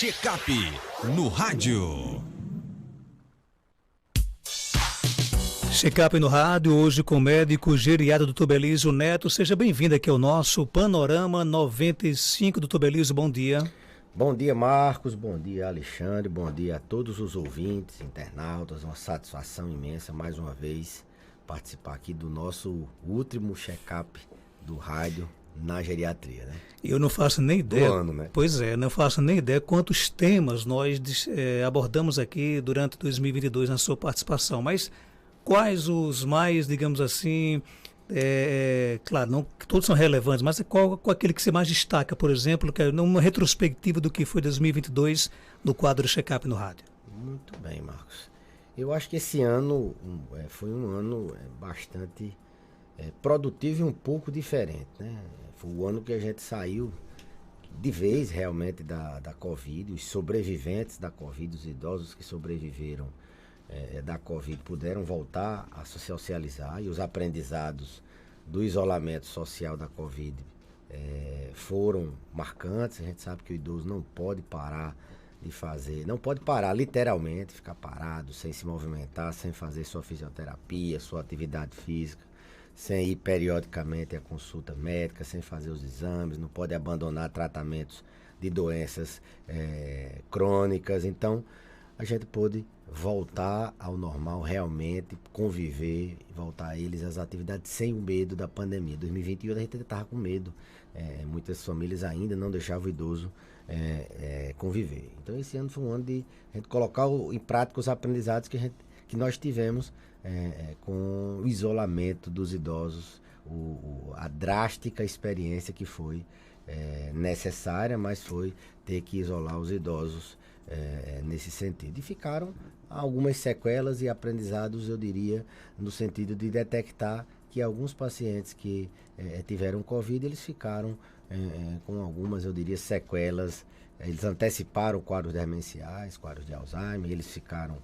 Checkup no rádio. Checkup no rádio, hoje com o médico geriatra Dr. Belísio Neto. Seja bem-vindo aqui ao nosso Panorama 95. Dr. Belísio, bom dia. Bom dia, Marcos. Bom dia, Alexandre. Bom dia a todos os ouvintes, internautas. Uma satisfação imensa, mais uma vez, participar aqui do nosso último check-up do rádio na geriatria, né? Eu não faço nem ideia. Do ano, né? Pois é, não faço nem ideia quantos temas nós abordamos aqui durante 2022 na sua participação, mas quais os mais, digamos assim, claro, não todos são relevantes, mas qual aquele que você mais destaca, por exemplo, que é uma retrospectiva do que foi 2022 no quadro Check-up no rádio? Muito bem, Marcos. Eu acho que esse ano foi um ano bastante produtivo e um pouco diferente, né? Foi o ano que a gente saiu de vez realmente da Covid, os sobreviventes da Covid, os idosos que sobreviveram da Covid puderam voltar a se socializar, e os aprendizados do isolamento social da Covid foram marcantes. A gente sabe que o idoso não pode parar de fazer, não pode parar literalmente, ficar parado, sem se movimentar, sem fazer sua fisioterapia, sua atividade física, sem ir periodicamente à consulta médica, sem fazer os exames, não pode abandonar tratamentos de doenças crônicas. Então, a gente pôde voltar ao normal realmente, conviver, voltar a eles às atividades sem o medo da pandemia. 2021 a gente estava com medo, muitas famílias ainda não deixavam o idoso conviver. Então esse ano foi um ano de a gente colocar em prática os aprendizados que nós tivemos com o isolamento dos idosos, a drástica experiência que foi necessária, mas foi ter que isolar os idosos nesse sentido. E ficaram algumas sequelas e aprendizados, eu diria, no sentido de detectar que alguns pacientes que tiveram Covid, eles ficaram com algumas, eu diria, sequelas. Eles anteciparam quadros demenciais, quadros de Alzheimer, eles ficaram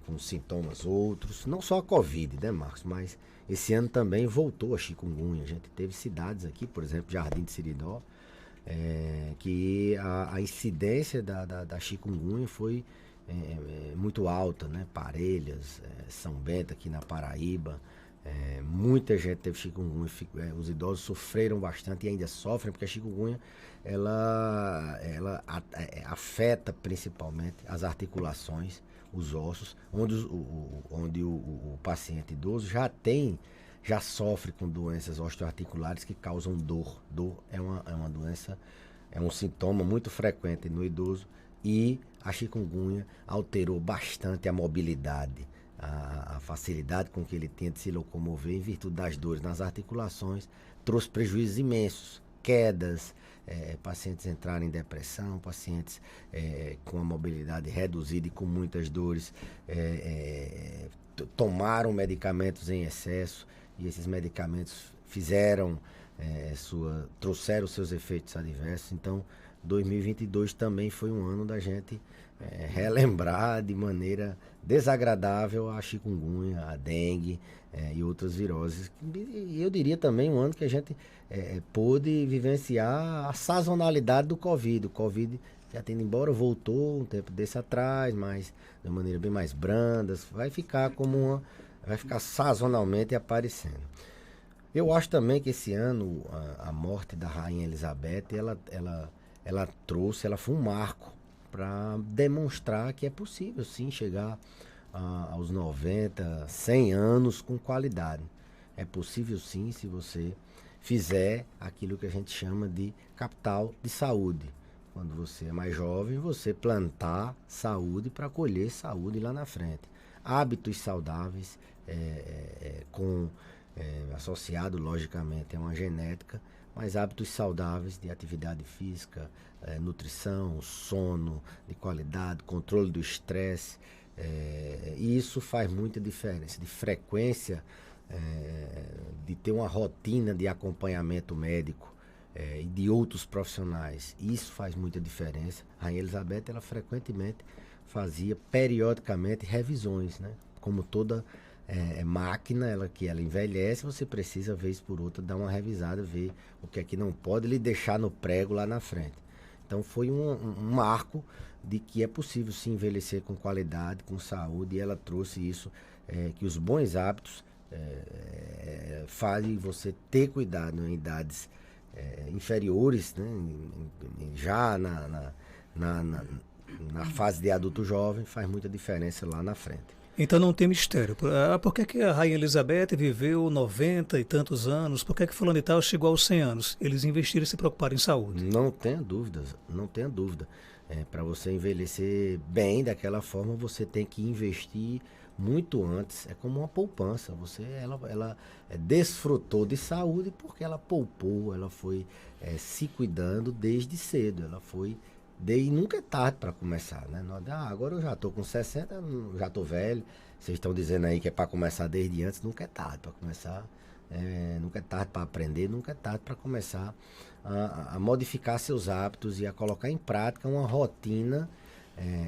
com sintomas outros, não só a Covid, né, Marcos, mas esse ano também voltou a chikungunya. A gente teve cidades aqui, por exemplo, Jardim de Seridó, que a incidência da chikungunya foi muito alta, né? Parelhas, São Bento aqui na Paraíba, muita gente teve chikungunya, os idosos sofreram bastante e ainda sofrem, porque a chikungunya ela afeta principalmente as articulações, os ossos, onde o paciente idoso já sofre com doenças osteoarticulares que causam dor. Dor é uma doença, é um sintoma muito frequente no idoso, e a chikungunya alterou bastante a mobilidade, a facilidade com que ele tinha de se locomover em virtude das dores nas articulações, trouxe prejuízos imensos, quedas, pacientes entraram em depressão, pacientes com a mobilidade reduzida e com muitas dores, tomaram medicamentos em excesso, e esses medicamentos trouxeram seus efeitos adversos. Então, 2022 também foi um ano da gente relembrar de maneira desagradável a chikungunya, a dengue e outras viroses. E eu diria também um ano que a gente pôde vivenciar a sazonalidade do Covid. O Covid, já tendo embora, voltou um tempo desse atrás, mas de maneira bem mais branda, vai ficar sazonalmente aparecendo. Eu acho também que esse ano a morte da Rainha Elizabeth, ela foi um marco para demonstrar que é possível sim chegar aos 90, 100 anos com qualidade. É possível sim, se você fizer aquilo que a gente chama de capital de saúde. Quando você é mais jovem, você plantar saúde para colher saúde lá na frente. Hábitos saudáveis, associado logicamente a uma genética, mas hábitos saudáveis de atividade física, nutrição, sono de qualidade, controle do estresse, e isso faz muita diferença, de frequência, de ter uma rotina de acompanhamento médico e de outros profissionais. Isso faz muita diferença. A Rainha Elizabeth, ela frequentemente fazia periodicamente revisões, né? Como toda máquina, que ela envelhece, você precisa, vez por outra, dar uma revisada, ver o que é que não pode lhe deixar no prego lá na frente. Então foi um marco de que é possível se envelhecer com qualidade, com saúde, e ela trouxe isso, que os bons hábitos fazem você ter cuidado em idades inferiores, né? Já na fase de adulto jovem, faz muita diferença lá na frente. Então não tem mistério. Por que que a Rainha Elizabeth viveu 90 e tantos anos? Por que que fulano e tal chegou aos 100 anos? Eles investiram e se preocuparam em saúde. Não tenha dúvidas, não tenha dúvida. Para você envelhecer bem daquela forma, você tem que investir muito antes. É como uma poupança. Ela desfrutou de saúde porque ela poupou, ela foi se cuidando desde cedo. Ela foi. E nunca é tarde para começar, né? Agora eu já estou com 60, já estou velho. Vocês estão dizendo aí que é para começar desde antes. Nunca é tarde para começar. Nunca é tarde para aprender. Nunca é tarde para começar a modificar seus hábitos e a colocar em prática uma rotina,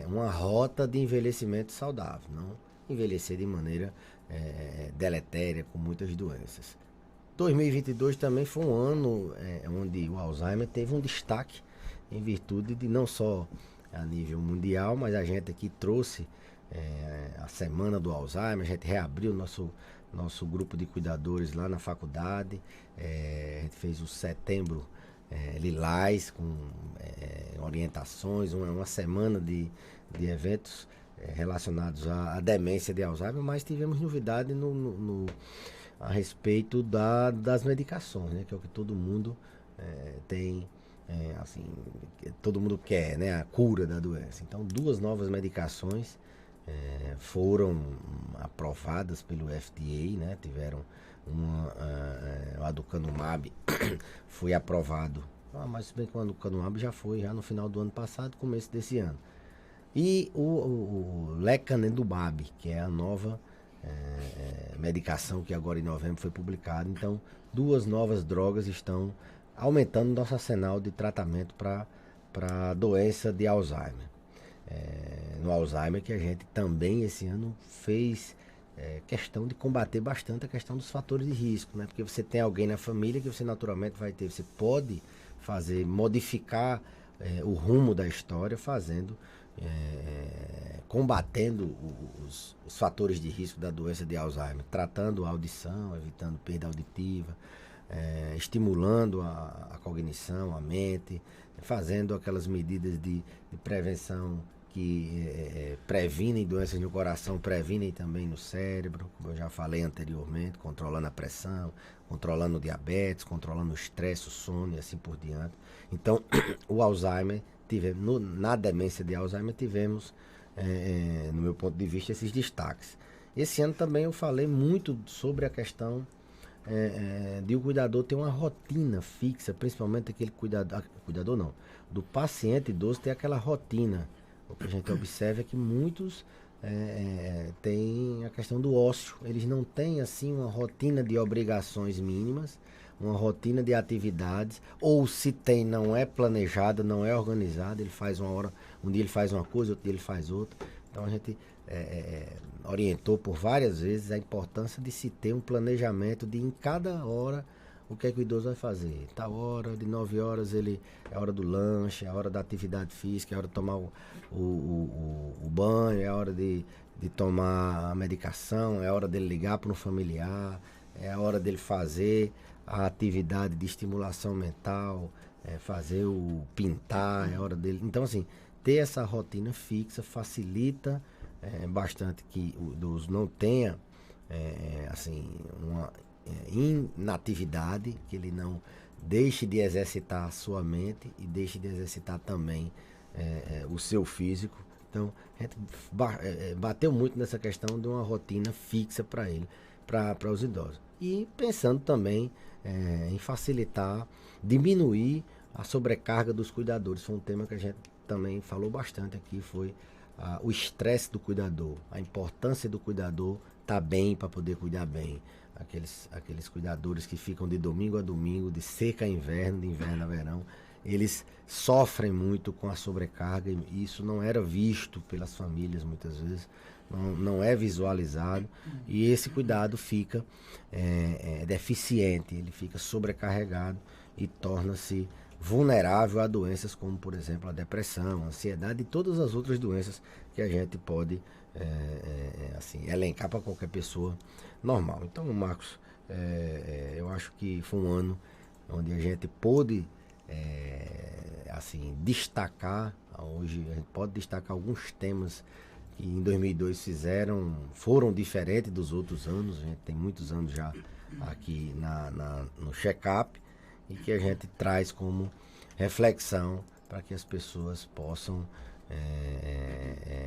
uma rota de envelhecimento saudável. Não envelhecer de maneira deletéria, com muitas doenças. 2022 também foi um ano onde o Alzheimer teve um destaque, em virtude de não só a nível mundial, mas a gente aqui trouxe a semana do Alzheimer, a gente reabriu nosso grupo de cuidadores lá na faculdade, a gente fez o setembro lilás, com orientações, uma semana de eventos relacionados à demência de Alzheimer, mas tivemos novidade a respeito das medicações, né, que é o que todo mundo tem. Assim, todo mundo quer, né, a cura da doença. Então, 2 novas medicações foram aprovadas pelo FDA, né? Tiveram o aducanumab foi aprovado, mas se bem que o aducanumab já no final do ano passado, começo desse ano. E o lecanemab, que é a nova medicação que agora em novembro foi publicada. Então, 2 novas drogas estão aumentando nosso arsenal de tratamento para a doença de Alzheimer. No Alzheimer, que a gente também esse ano fez questão de combater bastante a questão dos fatores de risco, né? Porque você tem alguém na família que você naturalmente vai ter, você pode modificar o rumo da história combatendo os fatores de risco da doença de Alzheimer, tratando a audição, evitando perda auditiva, estimulando a cognição, a mente, fazendo aquelas medidas de prevenção que previnem doenças no coração, previnem também no cérebro, como eu já falei anteriormente, controlando a pressão, controlando o diabetes, controlando o estresse, o sono e assim por diante. Então, o Alzheimer, na demência de Alzheimer, tivemos, no meu ponto de vista, esses destaques. Esse ano também eu falei muito sobre a questão de o cuidador ter uma rotina fixa, principalmente aquele cuidador não, do paciente idoso ter aquela rotina. O que a gente observa é que muitos têm a questão do ócio, eles não têm assim uma rotina de obrigações mínimas, uma rotina de atividades, ou se tem, não é planejada, não é organizada, ele faz um dia ele faz uma coisa, outro dia ele faz outra. Então a gente orientou por várias vezes a importância de se ter um planejamento de em cada hora o que é que o idoso vai fazer. Tal hora, de 9 horas, é a hora do lanche, é a hora da atividade física, é a hora de tomar o banho, é a hora de tomar a medicação, é a hora dele ligar para um familiar, é a hora dele fazer a atividade de estimulação mental, fazer o pintar, é a hora dele. Então, assim, ter essa rotina fixa facilita bastante que o idoso não tenha assim, uma inatividade, que ele não deixe de exercitar a sua mente e deixe de exercitar também o seu físico. Então, a gente bateu muito nessa questão de uma rotina fixa para ele, para os idosos. E pensando também em facilitar, diminuir a sobrecarga dos cuidadores. Foi um tema que a gente também falou bastante aqui, foi o estresse do cuidador, a importância do cuidador estar bem para poder cuidar bem. Aqueles cuidadores que ficam de domingo a domingo, de seca a inverno, de inverno a verão, eles sofrem muito com a sobrecarga e isso não era visto pelas famílias muitas vezes, não é visualizado, e esse cuidado fica deficiente, ele fica sobrecarregado e torna-se vulnerável a doenças como, por exemplo, a depressão, a ansiedade e todas as outras doenças que a gente pode assim, elencar para qualquer pessoa normal. Então, Marcos, eu acho que foi um ano onde a gente pôde assim, destacar, hoje a gente pode destacar alguns temas que em 2002 foram diferentes dos outros anos. A gente tem muitos anos já aqui no check-up e que a gente traz como reflexão para que as pessoas possam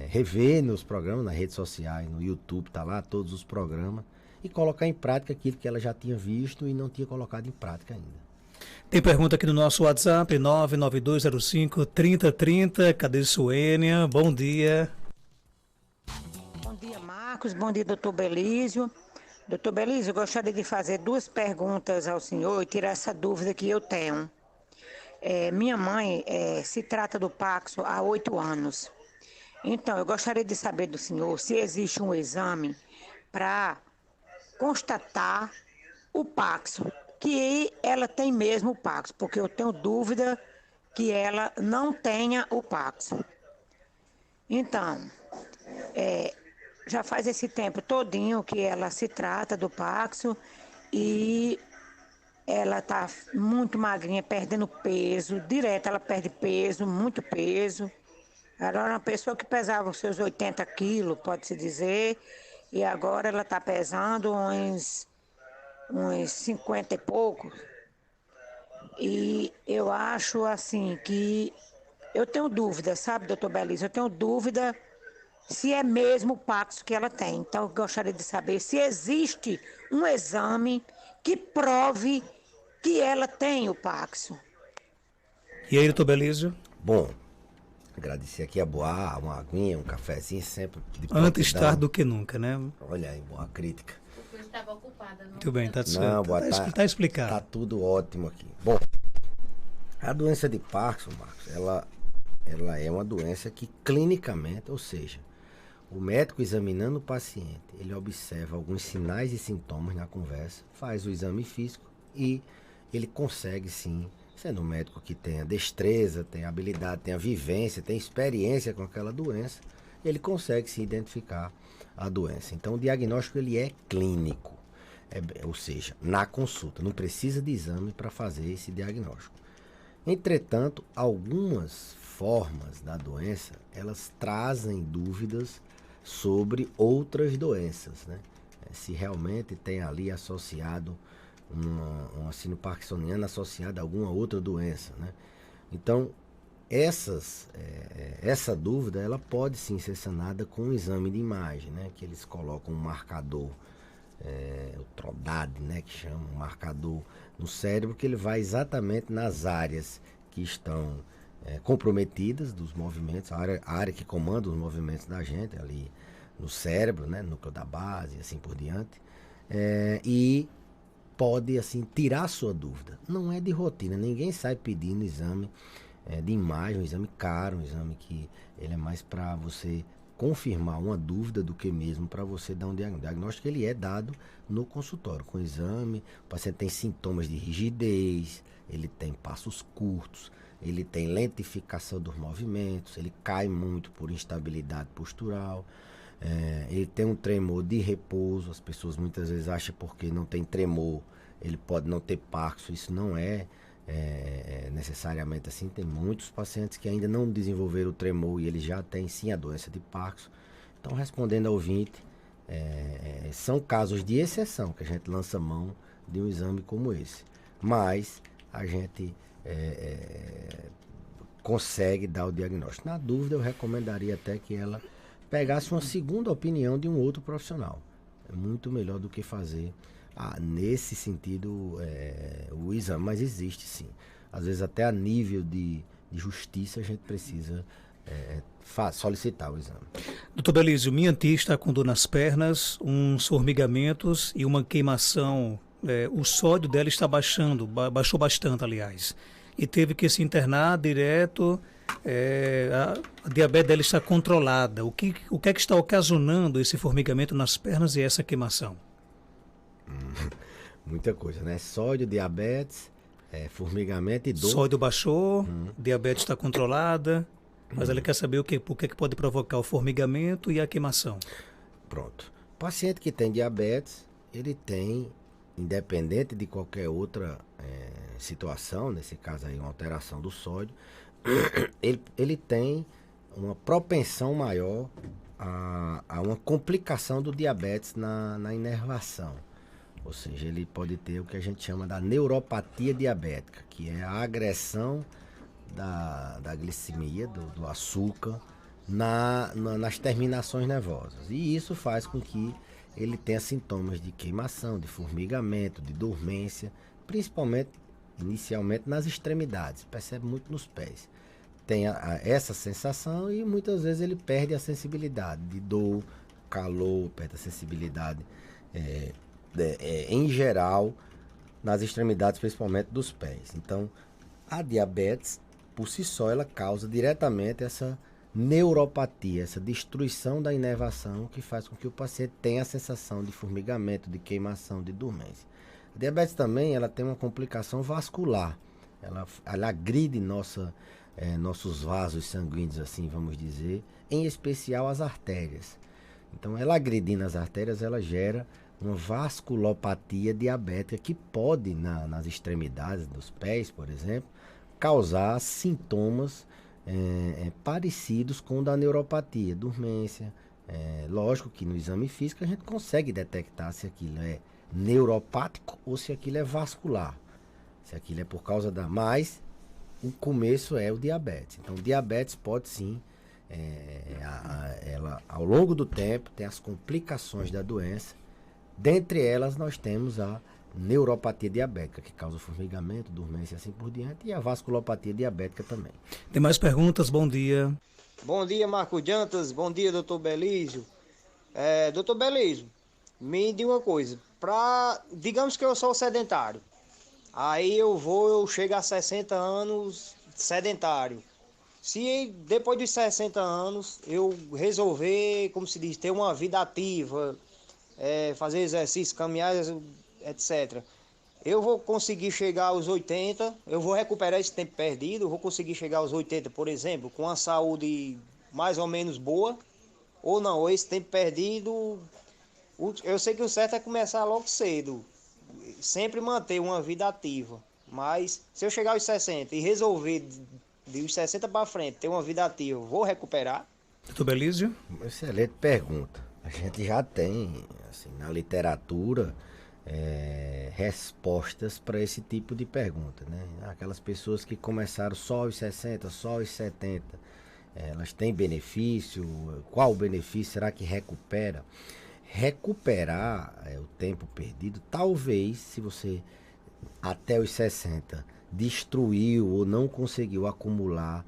rever nos programas, nas redes sociais, no YouTube, tá lá todos os programas, e colocar em prática aquilo que ela já tinha visto e não tinha colocado em prática ainda. Tem pergunta aqui no nosso WhatsApp, 99205-3030. Cadê Suênia? Bom dia. Bom dia, Marcos. Bom dia, doutor Belísio. Doutor Belísio, eu gostaria de fazer 2 perguntas ao senhor e tirar essa dúvida que eu tenho. Minha mãe se trata do Paxo há 8 anos. Então, eu gostaria de saber do senhor se existe um exame para constatar o Paxo, que ela tem mesmo o Paxo, porque eu tenho dúvida que ela não tenha o Paxo. Então, já faz esse tempo todinho que ela se trata do Paxo e ela está muito magrinha, perdendo peso, direto ela perde peso, muito peso. Ela era uma pessoa que pesava os seus 80 quilos, pode-se dizer, e agora ela está pesando uns 50 e pouco. E eu acho assim que eu tenho dúvida, sabe, doutor Belísio? Eu tenho dúvida se é mesmo o Paxo que ela tem. Então, eu gostaria de saber se existe um exame que prove que ela tem o Paxo. E aí, doutor Belísio? Bom, agradecer aqui a Boa, uma aguinha, um cafezinho sempre. Antes tarde do que nunca, né? Olha aí, boa crítica. Eu estava ocupada. Muito bem, tá certo. Não, boa Tá explicado. Tá tudo ótimo aqui. Bom, a doença de Parkinson, Marcos, ela é uma doença que clinicamente, ou seja, o médico examinando o paciente, ele observa alguns sinais e sintomas na conversa, faz o exame físico e ele consegue sim, sendo um médico que tenha destreza, tenha habilidade, tenha vivência, tenha experiência com aquela doença, ele consegue se identificar a doença. Então o diagnóstico ele é clínico, ou seja, na consulta, não precisa de exame para fazer esse diagnóstico. Entretanto, algumas formas da doença, elas trazem dúvidas sobre outras doenças, né? Se realmente tem ali associado uma síndrome parkinsoniana associada a alguma outra doença, né? Então, essa dúvida, ela pode sim ser sanada com um exame de imagem, né? Que eles colocam um marcador, o TRODAD, né? Que chama um marcador no cérebro, que ele vai exatamente nas áreas que estão comprometidas dos movimentos, a área que comanda os movimentos da gente, ali no cérebro, né, núcleo da base e assim por diante, e pode assim tirar a sua dúvida. Não é de rotina, ninguém sai pedindo exame de imagem, um exame caro, um exame que ele é mais para você confirmar uma dúvida do que mesmo para você dar um diagnóstico. O diagnóstico ele é dado no consultório, com exame, o paciente tem sintomas de rigidez, ele tem passos curtos, ele tem lentificação dos movimentos, ele cai muito por instabilidade postural, ele tem um tremor de repouso. As pessoas muitas vezes acham porque não tem tremor, ele pode não ter Parkinson. Isso não é necessariamente assim. Tem muitos pacientes que ainda não desenvolveram o tremor e eles já têm sim a doença de Parkinson. Então, respondendo ao ouvinte, são casos de exceção que a gente lança mão de um exame como esse. Mas a gente consegue dar o diagnóstico. Na dúvida, eu recomendaria até que ela pegasse uma segunda opinião de um outro profissional. É muito melhor do que fazer, nesse sentido, o exame. Mas existe sim. Às vezes até a nível de justiça a gente precisa solicitar o exame. Doutor Belísio, minha tia está com dor nas pernas, uns formigamentos e uma queimação. O sódio dela está baixou bastante, aliás. E teve que se internar direto. A diabetes dela está controlada. O que é que está ocasionando esse formigamento nas pernas e essa queimação? Muita coisa, né? Sódio, diabetes, formigamento e dor. Sódio baixou, diabetes está controlada, mas ele quer saber por que pode provocar o formigamento e a queimação. Pronto. O paciente que tem diabetes, ele tem, independente de qualquer outra situação, nesse caso aí uma alteração do sódio, ele tem uma propensão maior a uma complicação do diabetes na inervação. Ou seja, ele pode ter o que a gente chama da neuropatia diabética, que é a agressão da glicemia, do açúcar, nas terminações nervosas. E isso faz com que ele tenha sintomas de queimação, de formigamento, de dormência, principalmente, inicialmente, nas extremidades. Percebe muito nos pés. Tem essa sensação e muitas vezes ele perde a sensibilidade de dor, calor, perde a sensibilidade em geral nas extremidades, principalmente dos pés. Então, a diabetes, por si só, ela causa diretamente essa neuropatia, essa destruição da inervação que faz com que o paciente tenha a sensação de formigamento, de queimação, de dormência. A diabetes também ela tem uma complicação vascular. Ela agride nossos vasos sanguíneos, assim vamos dizer, em especial as artérias. Então, ela agredindo as artérias, ela gera uma vasculopatia diabética que pode, nas extremidades dos pés, por exemplo, causar sintomas parecidos com o da neuropatia, dormência. Lógico que no exame físico a gente consegue detectar se aquilo é neuropático ou se aquilo é vascular. Se aquilo é por causa Mas o começo é o diabetes. Então, o diabetes pode sim, ela ao longo do tempo, tem as complicações da doença. Dentre elas, nós temos a neuropatia diabética, que causa formigamento, dormência e assim por diante, e a vasculopatia diabética também. Tem mais perguntas? Bom dia. Bom dia, Marco Jantas. Bom dia, doutor Belísio. Doutor Belísio, me diga uma coisa. Digamos que eu sou sedentário. Aí eu chego a 60 anos sedentário. Se depois dos 60 anos eu resolver, como se diz, ter uma vida ativa, fazer exercício, caminhar, etc. Eu vou conseguir chegar aos 80, eu vou recuperar esse tempo perdido, eu vou conseguir chegar aos 80, por exemplo, com a saúde mais ou menos boa, ou não, ou esse tempo perdido, eu sei que o certo é começar logo cedo, sempre manter uma vida ativa, mas se eu chegar aos 60 e resolver dos 60 para frente ter uma vida ativa, vou recuperar? Doutor Belísio? Excelente pergunta. A gente já tem, assim, na literatura, respostas para esse tipo de pergunta, né? Aquelas pessoas que começaram só aos 60, só aos 70, elas têm benefício? Qual o benefício? Será que recupera? Recuperar o tempo perdido, talvez, se você até os 60 destruiu ou não conseguiu acumular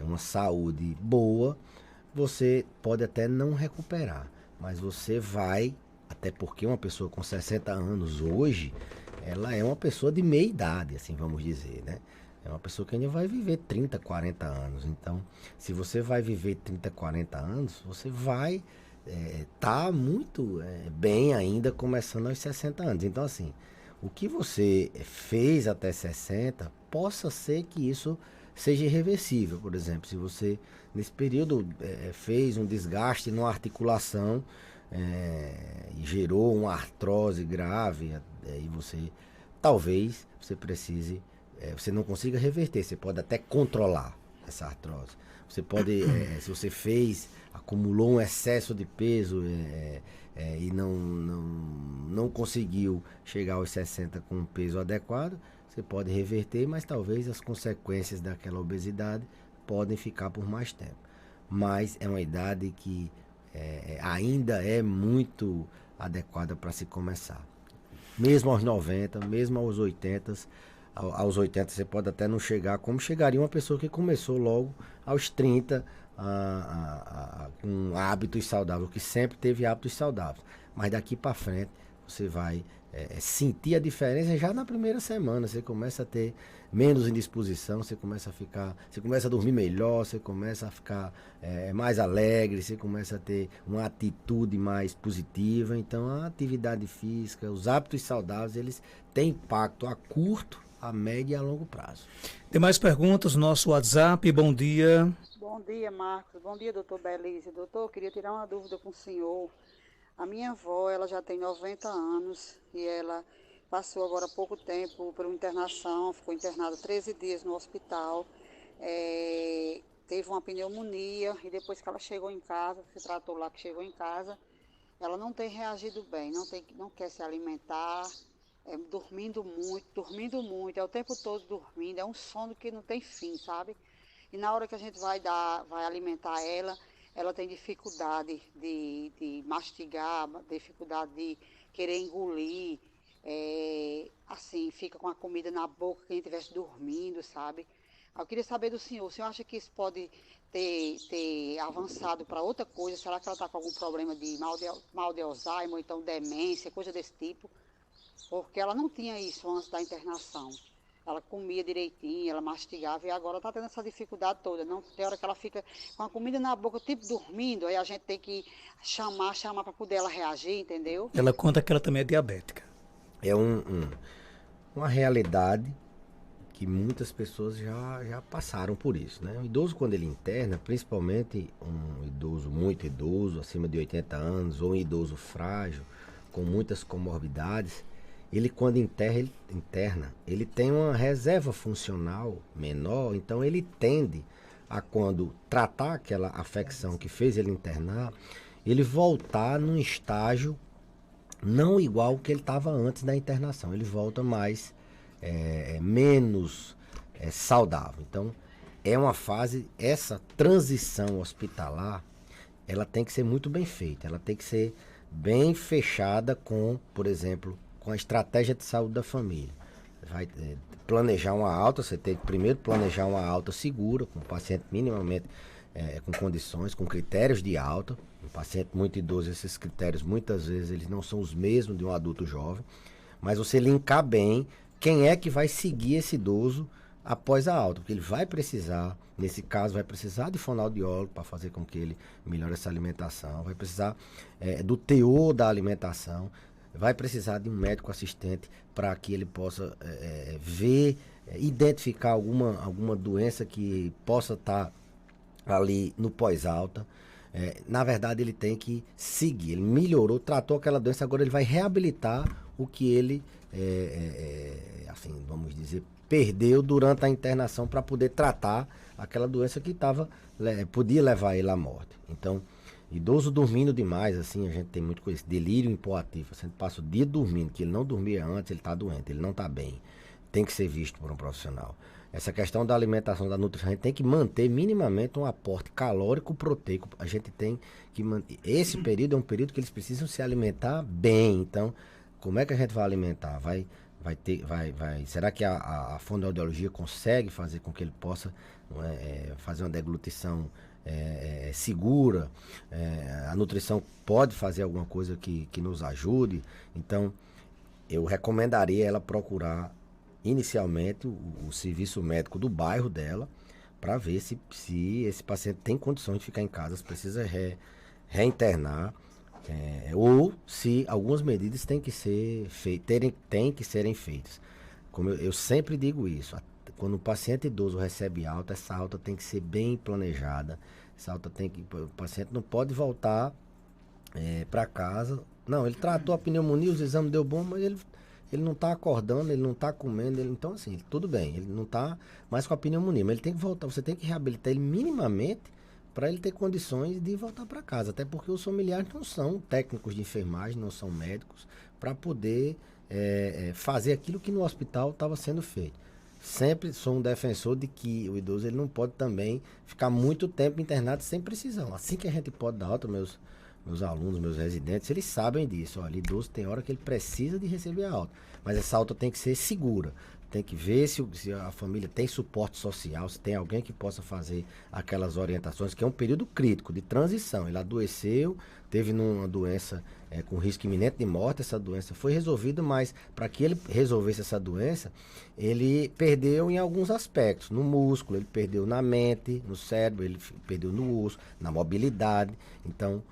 uma saúde boa, você pode até não recuperar, mas você vai, até porque uma pessoa com 60 anos hoje, ela é uma pessoa de meia idade, assim vamos dizer, né? É uma pessoa que ainda vai viver 30, 40 anos. Então, se você vai viver 30, 40 anos, você vai tá muito bem ainda começando aos 60 anos. Então, assim, o que você fez até 60, possa ser que isso seja irreversível. Por exemplo, se você, nesse período, fez um desgaste numa articulação e gerou uma artrose grave, e talvez você precise, você não consiga reverter, você pode até controlar essa artrose. Você pode, se você acumulou um excesso de peso e não conseguiu chegar aos 60 com um peso adequado, você pode reverter, mas talvez as consequências daquela obesidade podem ficar por mais tempo. Mas é uma idade que ainda é muito adequada para se começar. Mesmo aos 90, mesmo aos 80, você pode até não chegar como chegaria uma pessoa que começou logo aos 30 com hábitos saudáveis, que sempre teve hábitos saudáveis. Mas daqui para frente você vai sentir a diferença já na primeira semana. Você começa a ter menos indisposição, você começa a dormir melhor, você começa a ficar mais alegre, você começa a ter uma atitude mais positiva. Então a atividade física, os hábitos saudáveis, eles têm impacto a curto, a médio e a longo prazo. Tem mais perguntas? Nosso WhatsApp, bom dia. Bom dia, Marcos. Bom dia, doutor Belise. Doutor, eu queria tirar uma dúvida com o senhor. A minha avó, ela já tem 90 anos e ela passou agora há pouco tempo por uma internação, ficou internada 13 dias no hospital, teve uma pneumonia e depois que ela chegou em casa, se tratou lá que chegou em casa, ela não tem reagido bem, não quer se alimentar, dormindo muito, é o tempo todo dormindo, é um sono que não tem fim, sabe? E na hora que a gente vai alimentar ela tem dificuldade de mastigar, dificuldade de querer engolir, assim, fica com a comida na boca que a gente estivesse dormindo, sabe? Eu queria saber do senhor, o senhor acha que isso pode ter avançado para outra coisa? Será que ela está com algum problema de mal de Alzheimer, ou então demência, coisa desse tipo? Porque ela não tinha isso antes da internação. Ela comia direitinho, ela mastigava e agora está tendo essa dificuldade toda. Não, tem hora que ela fica com a comida na boca, tipo dormindo, aí a gente tem que chamar para poder ela reagir, entendeu? Ela conta que ela também é diabética. É uma realidade que muitas pessoas já passaram por isso, né? O idoso, quando ele interna, principalmente um idoso muito idoso, acima de 80 anos, ou um idoso frágil, com muitas comorbidades, ele quando interna, ele tem uma reserva funcional menor, então ele tende a, quando tratar aquela afecção que fez ele internar, ele voltar num estágio não igual ao que ele estava antes da internação, ele volta mais, menos saudável. Então, é uma fase, essa transição hospitalar, ela tem que ser muito bem feita, ela tem que ser bem fechada com, por exemplo, com a estratégia de saúde da família. Vai planejar uma alta, você tem que primeiro planejar uma alta segura, com o paciente minimamente com condições, com critérios de alta. Um paciente muito idoso, esses critérios muitas vezes eles não são os mesmos de um adulto jovem, mas você linkar bem quem é que vai seguir esse idoso após a alta, porque ele vai precisar, nesse caso, vai precisar de fonoaudiólogo para fazer com que ele melhore essa alimentação, vai precisar do teor da alimentação, vai precisar de um médico assistente para que ele possa identificar alguma doença que possa estar ali no pós-alta. Na verdade, ele tem que seguir. Ele melhorou, tratou aquela doença, agora ele vai reabilitar o que ele, assim, vamos dizer, perdeu durante a internação para poder tratar aquela doença que podia levar ele à morte. Então, idoso dormindo demais, assim, a gente tem muito com esse delírio hipoativo. A gente passa o dia dormindo, que ele não dormia antes, ele está doente, ele não está bem. Tem que ser visto por um profissional. Essa questão da alimentação, da nutrição, a gente tem que manter minimamente um aporte calórico proteico. A gente tem que manter. Esse período é um período que eles precisam se alimentar bem. Então, como é que a gente vai alimentar? Será que a fonoaudiologia consegue fazer com que ele possa fazer uma deglutição segura? A nutrição pode fazer alguma coisa que nos ajude? Então, eu recomendaria ela procurar inicialmente o serviço médico do bairro dela para ver se esse paciente tem condições de ficar em casa, se precisa reinternar, ou se algumas medidas têm que serem feitas. Como eu sempre digo isso, quando o paciente idoso recebe alta, essa alta tem que ser bem planejada. O paciente não pode voltar para casa. Não, ele tratou a pneumonia, os exames deu bom, mas ele não está acordando, ele não está comendo, então assim, tudo bem, ele não está mais com a pneumonia, mas ele tem que voltar, você tem que reabilitar ele minimamente para ele ter condições de voltar para casa, até porque os familiares não são técnicos de enfermagem, não são médicos, para poder fazer aquilo que no hospital estava sendo feito. Sempre sou um defensor de que o idoso ele não pode também ficar muito tempo internado sem precisão. Assim que a gente pode dar alta, meus alunos, meus residentes, eles sabem disso. Olha, idoso tem hora que ele precisa de receber a alta, mas essa alta tem que ser segura. Tem que ver se a família tem suporte social, se tem alguém que possa fazer aquelas orientações, que é um período crítico de transição. Ele adoeceu, teve uma doença com risco iminente de morte, essa doença foi resolvida, mas para que ele resolvesse essa doença, ele perdeu em alguns aspectos, no músculo, ele perdeu na mente, no cérebro, ele perdeu no osso, na mobilidade. Então,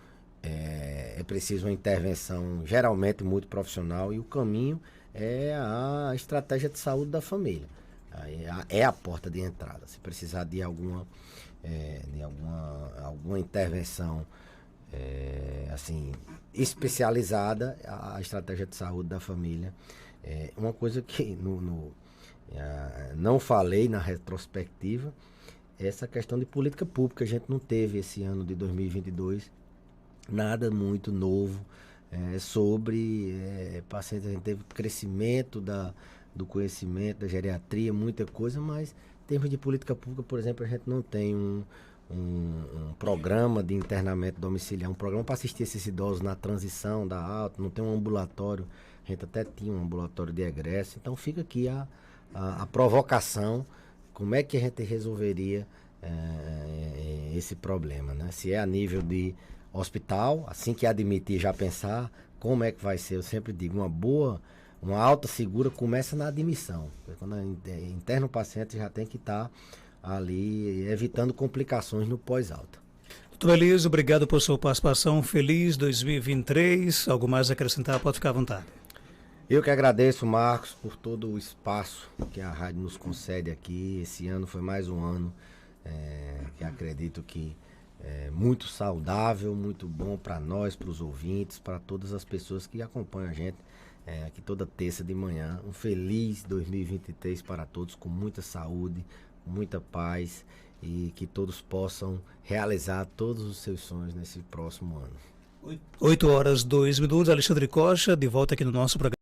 é preciso uma intervenção geralmente muito profissional, e o caminho é a estratégia de saúde da família. É a porta de entrada. Se precisar de alguma intervenção assim, especializada, a estratégia de saúde da família. Uma coisa que não falei na retrospectiva, essa questão de política pública. A gente não teve esse ano de 2022 nada muito novo sobre pacientes. A gente teve crescimento do conhecimento, da geriatria, muita coisa, mas em termos de política pública, por exemplo, a gente não tem um programa de internamento domiciliar, um programa para assistir esses idosos na transição da alta, não tem um ambulatório. A gente até tinha um ambulatório de egresso. Então fica aqui a provocação, como é que a gente resolveria esse problema, né? Se é a nível de hospital, assim que admitir, já pensar como é que vai ser. Eu sempre digo, uma alta segura começa na admissão. Quando interna o paciente, já tem que estar ali evitando complicações no pós-alta. Doutor Elísio, obrigado por sua participação. Feliz 2023. Algo mais a acrescentar? Pode ficar à vontade. Eu que agradeço, Marcos, por todo o espaço que a rádio nos concede aqui. Esse ano foi mais um ano que acredito que é muito saudável, muito bom para nós, para os ouvintes, para todas as pessoas que acompanham a gente aqui toda terça de manhã. Um feliz 2023 para todos, com muita saúde, muita paz, e que todos possam realizar todos os seus sonhos nesse próximo ano. 8 horas 2 minutos. Alexandre Costa, de volta aqui no nosso programa.